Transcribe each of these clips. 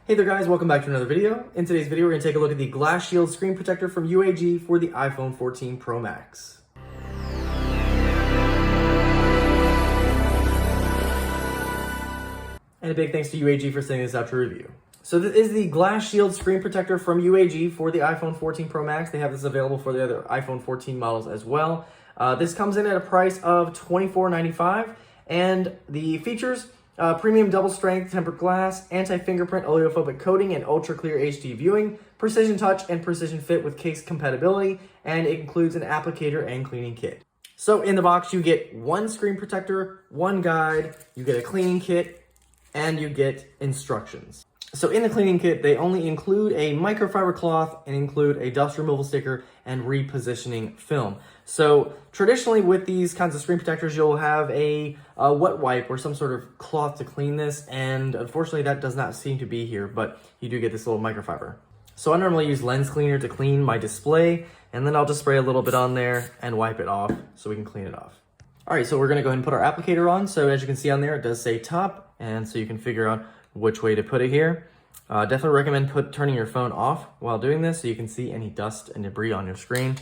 Hey there guys, welcome back to another video. In today's video, we're going to take a look at the Glass Shield screen protector from UAG for the iPhone 14 Pro Max. And a big thanks to UAG for sending this out to review. So this is the Glass Shield screen protector from UAG for the iPhone 14 Pro Max. They have this available for the other iPhone 14 models as well. This comes in at a price of $24.95, and the features: premium double strength tempered glass, anti-fingerprint oleophobic coating, and ultra clear HD viewing, precision touch and precision fit with case compatibility, and it includes an applicator and cleaning kit. So in the box, you get one screen protector, one guide, you get a cleaning kit, and you get instructions. So in the cleaning kit, they only include a microfiber cloth and include a dust removal sticker and repositioning film. So traditionally with these kinds of screen protectors, you'll have a wet wipe or some sort of cloth to clean this, and unfortunately that does not seem to be here, but you do get this little microfiber. So I normally use lens cleaner to clean my display, and then I'll just spray a little bit on there and wipe it off so we can clean it off. All right, so we're gonna go ahead and put our applicator on. So as you can see on there, it does say top, and so you can figure out which way to put it here. Definitely recommend turning your phone off while doing this so you can see any dust and debris on your screen.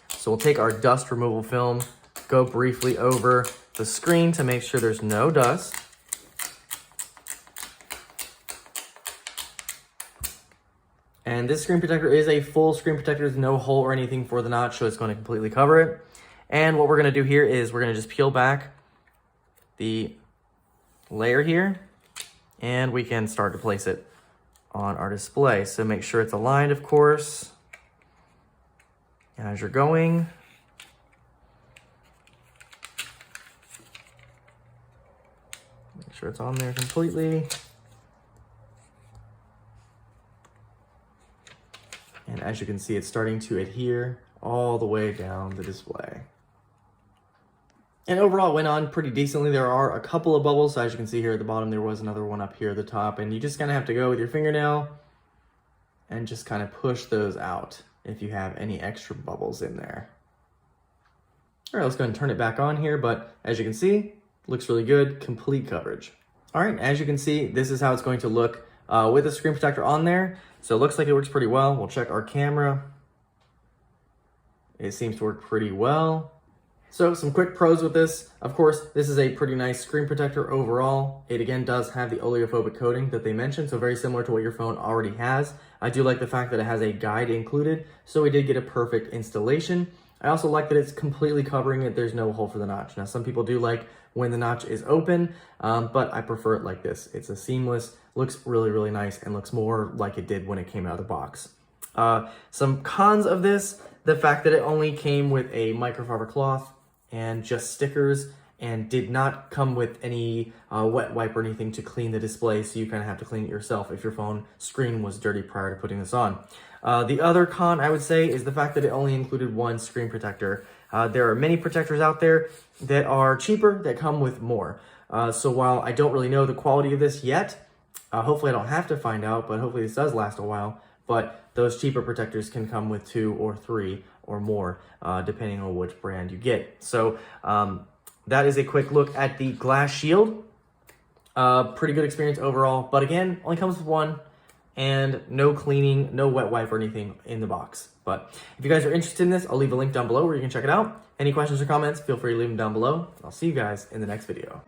So we'll take our dust removal film, go briefly over the screen to make sure there's no dust. And this screen protector is a full screen protector. There's no hole or anything for the notch, so it's going to completely cover it. And what we're going to do here is we're going to just peel back the layer here, and we can start to place it on our display. So make sure it's aligned, of course. And as you're going, make sure it's on there completely. And as you can see, it's starting to adhere all the way down the display. And overall, it went on pretty decently. There are a couple of bubbles. So as you can see here at the bottom, there was another one up here at the top. And you just kind of have to go with your fingernail and just kind of push those out if you have any extra bubbles in there. All right, let's go ahead and turn it back on here. But as you can see, looks really good, complete coverage. All right, as you can see, this is how it's going to look with the screen protector on there. So it looks like it works pretty well. We'll check our camera. It seems to work pretty well. So some quick pros with this. Of course, this is a pretty nice screen protector overall. It again does have the oleophobic coating that they mentioned, so very similar to what your phone already has. I do like the fact that it has a guide included, so we did get a perfect installation. I also like that it's completely covering it. There's no hole for the notch. Now, some people do like when the notch is open, but I prefer it like this. It's a seamless, looks really, really nice, and looks more like it did when it came out of the box. Some cons of this: the fact that it only came with a microfiber cloth and just stickers, and did not come with any wet wipe or anything to clean the display, so you kind of have to clean it yourself if your phone screen was dirty prior to putting this on. The other con, I would say, is the fact that it only included one screen protector. There are many protectors out there that are cheaper that come with more. So while I don't really know the quality of this yet, hopefully I don't have to find out, but hopefully this does last a while. But those cheaper protectors can come with 2 or 3 or more, depending on which brand you get. So that is a quick look at the Glass Shield. Pretty good experience overall, but again, only comes with one, and no cleaning, no wet wipe or anything in the box. But if you guys are interested in this, I'll leave a link down below where you can check it out. Any questions or comments, feel free to leave them down below. I'll see you guys in the next video.